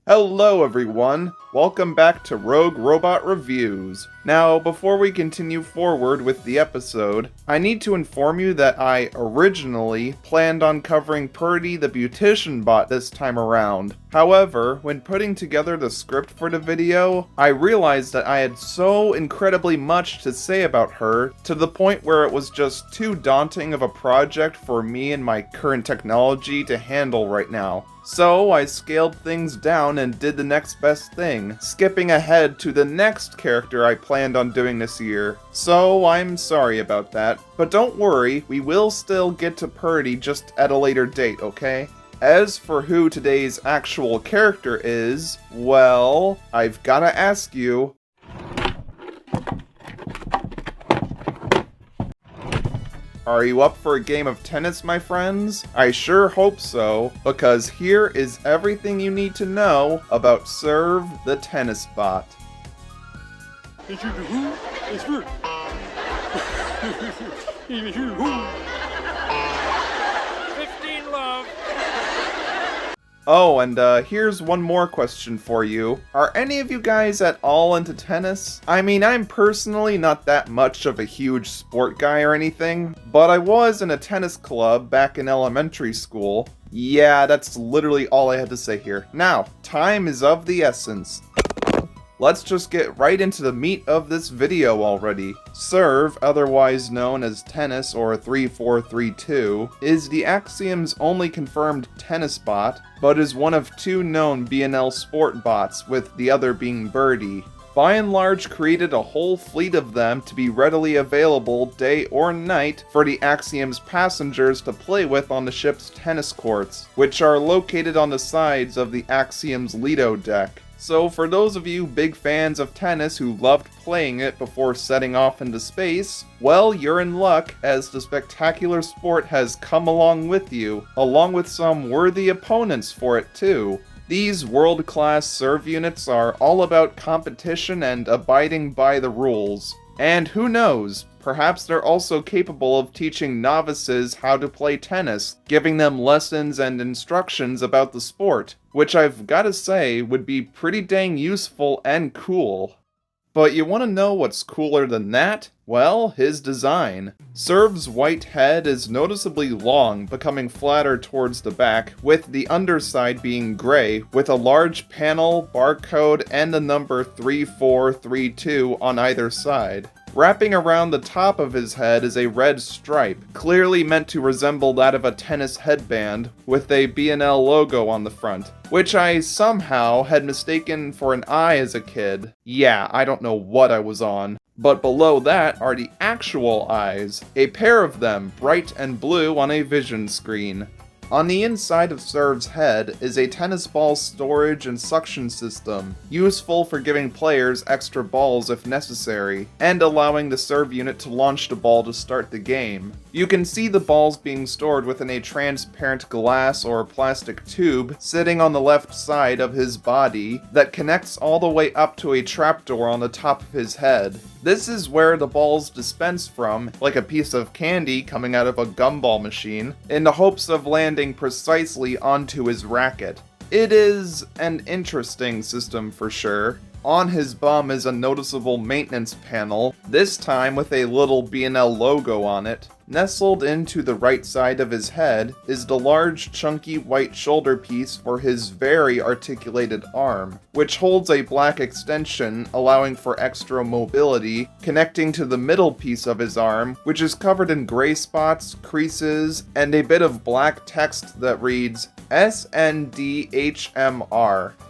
Hello everyone, welcome back to Rogue Robot Reviews. Now, before we continue forward with the episode, I need to inform you that I originally planned on covering Purdy the Beautician Bot this time around. However, when putting together the script for the video, I realized that I had so incredibly much to say about her, to the point where it was just too daunting of a project for me and my current technology to handle right now. So I scaled things down and did the next best thing, skipping ahead to the next character I planned on doing this year. So I'm sorry about that, but don't worry, we will still get to Purdy just at a later date, okay? As for who today's actual character is, well, I've gotta ask you, are you up for a game of tennis, my friends? I sure hope so, because here is everything you need to know about Serve the Tennisbot. 15 love. Oh, and here's one more question for you. Are any of you guys at all into tennis? I mean, I'm personally not that much of a huge sport guy or anything, but I was in a tennis club back in elementary school. Yeah, that's literally all I had to say here. Now, time is of the essence. Let's just get right into the meat of this video already. Serve, otherwise known as Tennis or 3432, is the Axiom's only confirmed tennis bot, but is one of two known BNL sport bots, with the other being Birdie. By and large created a whole fleet of them to be readily available day or night for the Axiom's passengers to play with on the ship's tennis courts, which are located on the sides of the Axiom's Lido deck. So for those of you big fans of tennis who loved playing it before setting off into space, well, you're in luck, as the spectacular sport has come along with you, along with some worthy opponents for it too. These world-class serve units are all about competition and abiding by the rules. And who knows, perhaps they're also capable of teaching novices how to play tennis, giving them lessons and instructions about the sport, which I've gotta say would be pretty dang useful and cool. But you want to know what's cooler than that? Well, his design. Serve's white head is noticeably long, becoming flatter towards the back, with the underside being gray, with a large panel, barcode, and the number 3432 on either side. Wrapping around the top of his head is a red stripe, clearly meant to resemble that of a tennis headband, with a BNL logo on the front, which I somehow had mistaken for an eye as a kid. Yeah, I don't know what I was on. But below that are the actual eyes, a pair of them, bright and blue on a vision screen. On the inside of Serve's head is a tennis ball storage and suction system, useful for giving players extra balls if necessary, and allowing the serve unit to launch the ball to start the game. You can see the balls being stored within a transparent glass or plastic tube sitting on the left side of his body that connects all the way up to a trapdoor on the top of his head. This is where the balls dispense from, like a piece of candy coming out of a gumball machine, in the hopes of landing precisely onto his racket. It is an interesting system for sure. On his bum is a noticeable maintenance panel, this time with a little BNL logo on it. Nestled into the right side of his head is the large, chunky white shoulder piece for his very articulated arm, which holds a black extension allowing for extra mobility, connecting to the middle piece of his arm, which is covered in gray spots, creases, and a bit of black text that reads SNDHMR,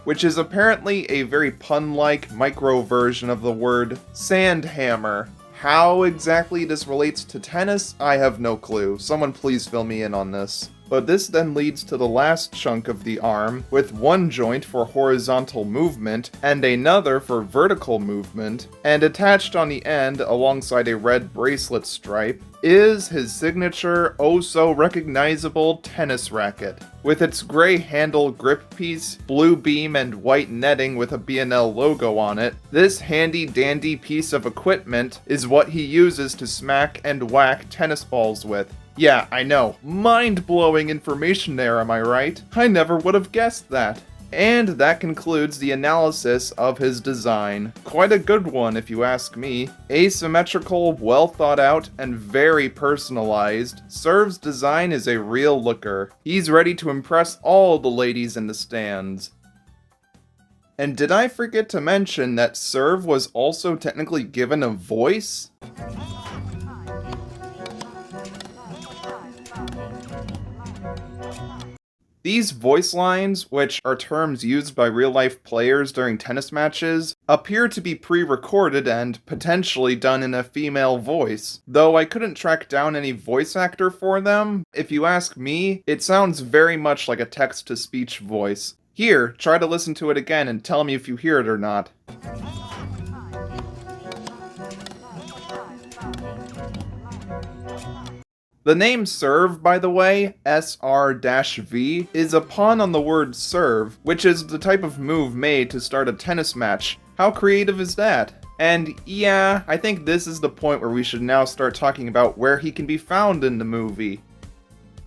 which is apparently a very pun-like micro version of the word sandhammer. How exactly this relates to tennis, I have no clue. Someone please fill me in on this. But this then leads to the last chunk of the arm, with one joint for horizontal movement and another for vertical movement, and attached on the end alongside a red bracelet stripe is his signature, oh-so-recognizable tennis racket. With its gray handle grip piece, blue beam, and white netting with a BNL logo on it, this handy-dandy piece of equipment is what he uses to smack and whack tennis balls with. Yeah, I know. Mind-blowing information there, am I right? I never would have guessed that. And that concludes the analysis of his design. Quite a good one if you ask me. Asymmetrical, well thought out, and very personalized, Serve's design is a real looker. He's ready to impress all the ladies in the stands. And did I forget to mention that Serve was also technically given a voice? These voice lines, which are terms used by real-life players during tennis matches, appear to be pre-recorded and potentially done in a female voice. Though I couldn't track down any voice actor for them, if you ask me, it sounds very much like a text-to-speech voice. Here, try to listen to it again and tell me if you hear it or not. The name Serve, by the way, SR-V, is a pun on the word serve, which is the type of move made to start a tennis match. How creative is that? And yeah, I think this is the point where we should now start talking about where he can be found in the movie.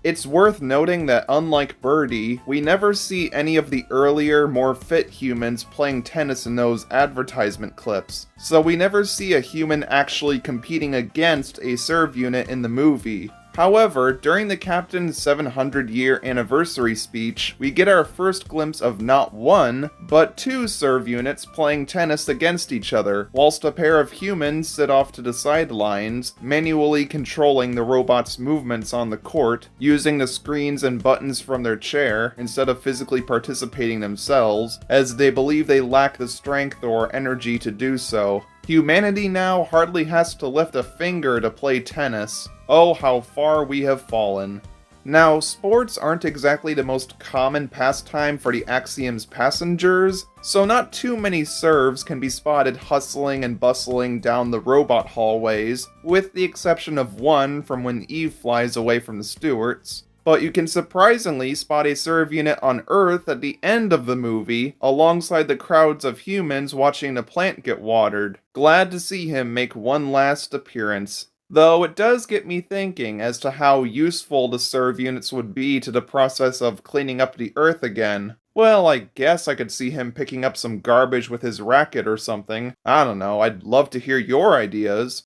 It's worth noting that unlike Birdie, we never see any of the earlier, more fit humans playing tennis in those advertisement clips. So we never see a human actually competing against a serve unit in the movie. However, during the captain's 700-year anniversary speech, we get our first glimpse of not one, but two serve units playing tennis against each other, whilst a pair of humans sit off to the sidelines, manually controlling the robot's movements on the court, using the screens and buttons from their chair, instead of physically participating themselves, as they believe they lack the strength or energy to do so. Humanity now hardly has to lift a finger to play tennis. Oh, how far we have fallen. Now, sports aren't exactly the most common pastime for the Axiom's passengers, so not too many serves can be spotted hustling and bustling down the robot hallways, with the exception of one from when Eve flies away from the stewards. But you can surprisingly spot a serve unit on Earth at the end of the movie, alongside the crowds of humans watching the plant get watered. Glad to see him make one last appearance. Though it does get me thinking as to how useful the serve units would be to the process of cleaning up the Earth again. Well, I guess I could see him picking up some garbage with his racket or something. I don't know, I'd love to hear your ideas.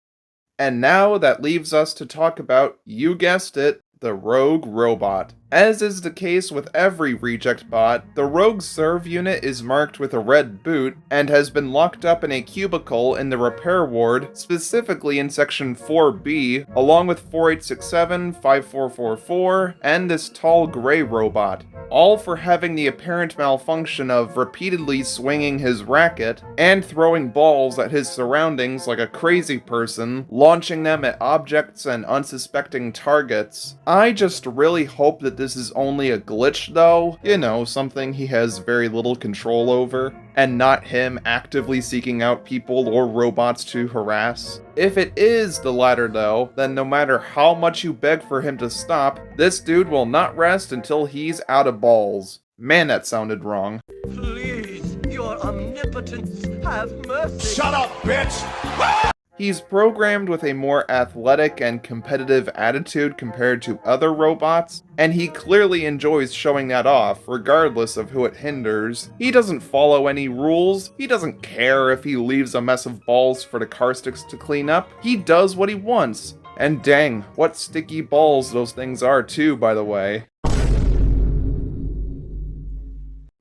And now that leaves us to talk about, you guessed it, the Rogue Robot. As is the case with every reject bot, the Rogue serve unit is marked with a red boot and has been locked up in a cubicle in the repair ward, specifically in section 4B, along with 4867, 5444, and this tall gray robot, all for having the apparent malfunction of repeatedly swinging his racket and throwing balls at his surroundings like a crazy person, launching them at objects and unsuspecting targets. I just really hope that this is only a glitch though, you know, something he has very little control over, and not him actively seeking out people or robots to harass. If it is the latter though, then no matter how much you beg for him to stop, this dude will not rest until he's out of balls. Man, that sounded wrong. Please, your omnipotence, have mercy. Shut up, bitch! He's programmed with a more athletic and competitive attitude compared to other robots, and he clearly enjoys showing that off, regardless of who it hinders. He doesn't follow any rules, he doesn't care if he leaves a mess of balls for the car sticks to clean up, he does what he wants. And dang, what sticky balls those things are too, by the way.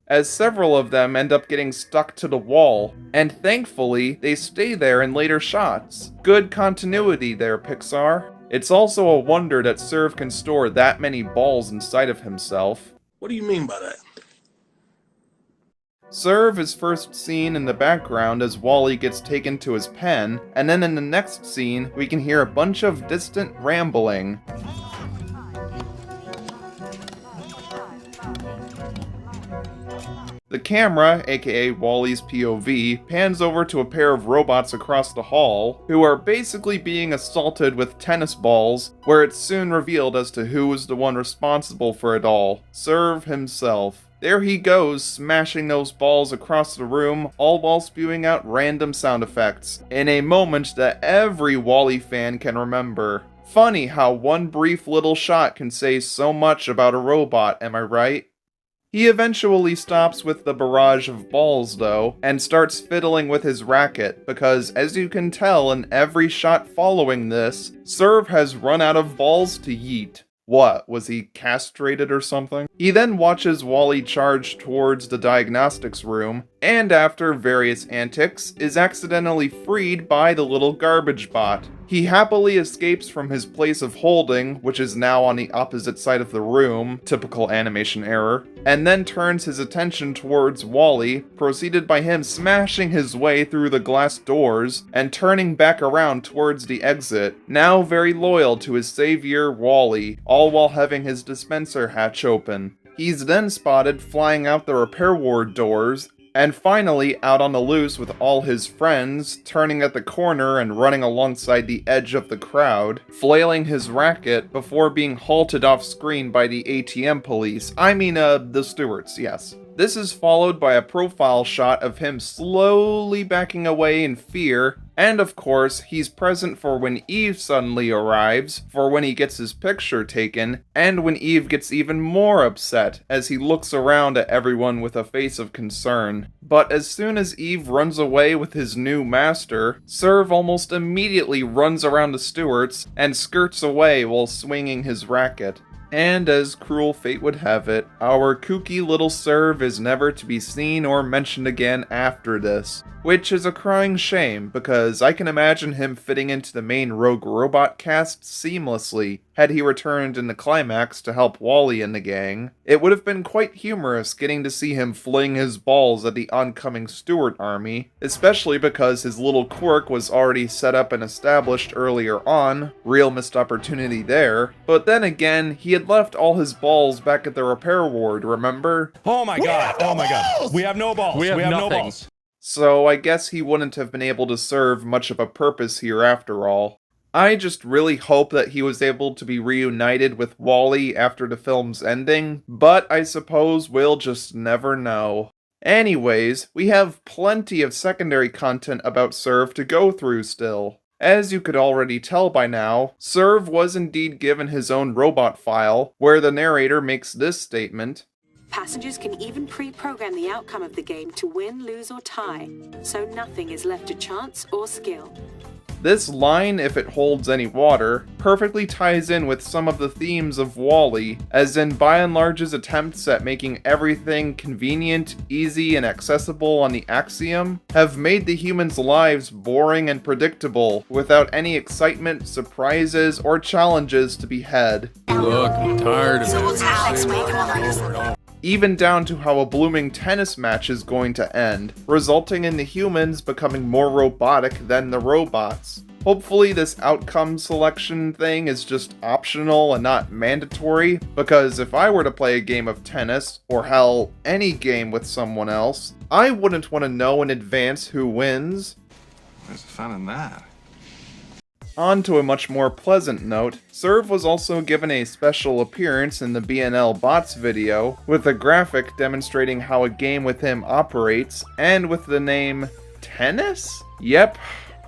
As several of them end up getting stuck to the wall, and thankfully, they stay there in later shots. Good continuity there, Pixar. It's also a wonder that Serve can store that many balls inside of himself. What do you mean by that? Serve is first seen in the background as Wally gets taken to his pen, and then in the next scene, we can hear a bunch of distant rambling. The camera, aka Wally's POV, pans over to a pair of robots across the hall, who are basically being assaulted with tennis balls, where it's soon revealed as to who is the one responsible for it all, Serve himself. There he goes, smashing those balls across the room, all while spewing out random sound effects, in a moment that every Wally fan can remember. Funny how one brief little shot can say so much about a robot, am I right? He eventually stops with the barrage of balls though, and starts fiddling with his racket because, as you can tell in every shot following this, Serve has run out of balls to yeet. What, was he castrated or something? He then watches Wally charge towards the diagnostics room, and after various antics, is accidentally freed by the little garbage bot. He happily escapes from his place of holding, which is now on the opposite side of the room, typical animation error, and then turns his attention towards Wally, preceded by him smashing his way through the glass doors and turning back around towards the exit, now very loyal to his savior, Wally, all while having his dispenser hatch open. He's then spotted flying out the repair ward doors, and finally out on the loose with all his friends, turning at the corner and running alongside the edge of the crowd, flailing his racket before being halted off screen by the ATM police. The stewards, yes. This is followed by a profile shot of him slowly backing away in fear, and of course, he's present for when Eve suddenly arrives, for when he gets his picture taken, and when Eve gets even more upset as he looks around at everyone with a face of concern. But as soon as Eve runs away with his new master, Serve almost immediately runs around the stewards and skirts away while swinging his racket. And as cruel fate would have it, our kooky little Serve is never to be seen or mentioned again after this. Which is a crying shame, because I can imagine him fitting into the main Rogue Robot cast seamlessly, had he returned in the climax to help Wally and the gang. It would have been quite humorous getting to see him fling his balls at the oncoming Stewart army, especially because his little quirk was already set up and established earlier on, real missed opportunity there, but then again, he had left all his balls back at the repair ward, remember? Oh my god, oh my god. We have no balls. We have no nothing. balls. So I guess he wouldn't have been able to serve much of a purpose here after all. I just really hope that he was able to be reunited with Wally after the film's ending, but I suppose we'll just never know. Anyways, we have plenty of secondary content about Serve to go through still. As you could already tell by now, Serve was indeed given his own robot file, where the narrator makes this statement. Passengers can even pre-program the outcome of the game to win, lose, or tie, so nothing is left to chance or skill. This line, if it holds any water, perfectly ties in with some of the themes of Wall-E, as in by and large's attempts at making everything convenient, easy, and accessible on the Axiom have made the humans' lives boring and predictable, without any excitement, surprises, or challenges to be had. Look, I'm tired of it. Even down to how a blooming tennis match is going to end, resulting in the humans becoming more robotic than the robots. Hopefully this outcome selection thing is just optional and not mandatory, because if I were to play a game of tennis, or hell, any game with someone else, I wouldn't want to know in advance who wins. Where's the fun in that? On to a much more pleasant note, Serve was also given a special appearance in the BNL Bots video, with a graphic demonstrating how a game with him operates, and with the name Tennis? Yep,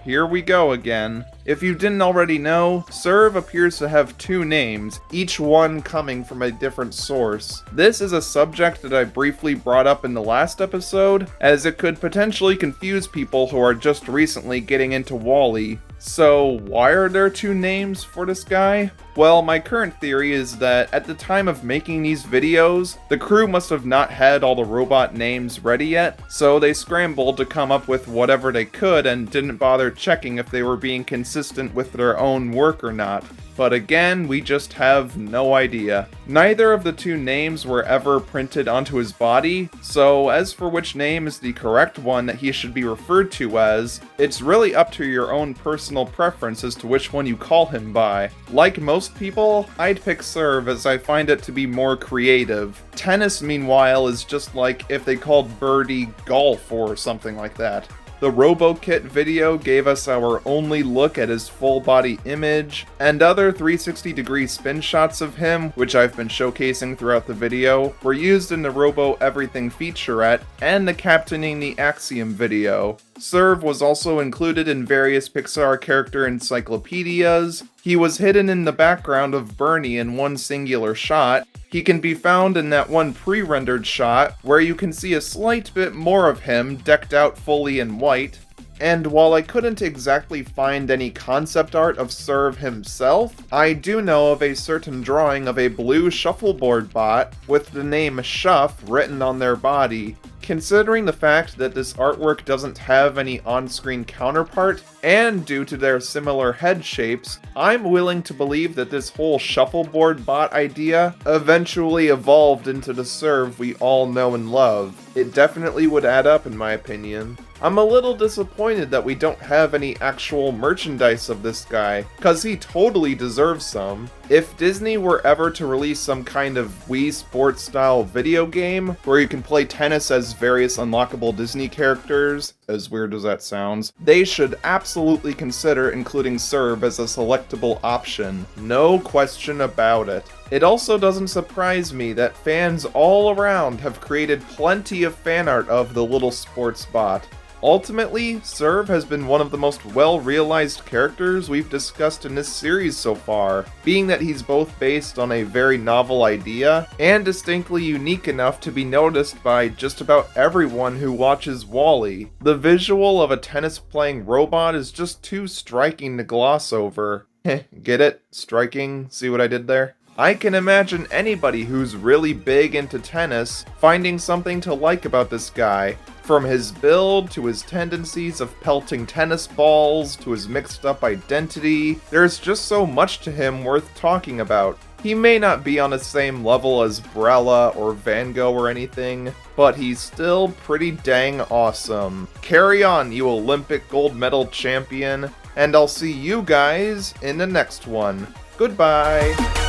here we go again. If you didn't already know, Serve appears to have two names, each one coming from a different source. This is a subject that I briefly brought up in the last episode, as it could potentially confuse people who are just recently getting into Wall-E. So, why are there two names for this guy? Well, my current theory is that at the time of making these videos, the crew must have not had all the robot names ready yet, so they scrambled to come up with whatever they could and didn't bother checking if they were being consistent with their own work or not. But again, we just have no idea. Neither of the two names were ever printed onto his body, so as for which name is the correct one that he should be referred to as, it's really up to your own personal preference as to which one you call him by. Like most people, I'd pick Serve as I find it to be more creative. Tennis, meanwhile, is just like if they called Birdie Golf or something like that. The RoboKit video gave us our only look at his full body image, and other 360-degree spin shots of him, which I've been showcasing throughout the video, were used in the Robo Everything featurette and the Captaining the Axiom video. Serve was also included in various Pixar character encyclopedias, He was hidden in the background of Bernie in one singular shot. He can be found in that one pre-rendered shot where you can see a slight bit more of him decked out fully in white. And while I couldn't exactly find any concept art of Serve himself, I do know of a certain drawing of a blue shuffleboard bot with the name Shuff written on their body. Considering the fact that this artwork doesn't have any on-screen counterpart, and due to their similar head shapes, I'm willing to believe that this whole shuffleboard bot idea eventually evolved into the Serve we all know and love. It definitely would add up in my opinion. I'm a little disappointed that we don't have any actual merchandise of this guy, cause he totally deserves some. If Disney were ever to release some kind of Wii Sports style video game, where you can play tennis as various unlockable Disney characters, as weird as that sounds, they should absolutely consider including Serve as a selectable option. No question about it. It also doesn't surprise me that fans all around have created plenty of fan art of the little sports bot. Ultimately, Serve has been one of the most well-realized characters we've discussed in this series so far, being that he's both based on a very novel idea and distinctly unique enough to be noticed by just about everyone who watches WALL-E. The visual of a tennis-playing robot is just too striking to gloss over. Get it? Striking? See what I did there? I can imagine anybody who's really big into tennis finding something to like about this guy. From his build, to his tendencies of pelting tennis balls, to his mixed up identity, there's just so much to him worth talking about. He may not be on the same level as Brella or Van Gogh or anything, but he's still pretty dang awesome. Carry on, you Olympic gold medal champion, and I'll see you guys in the next one. Goodbye!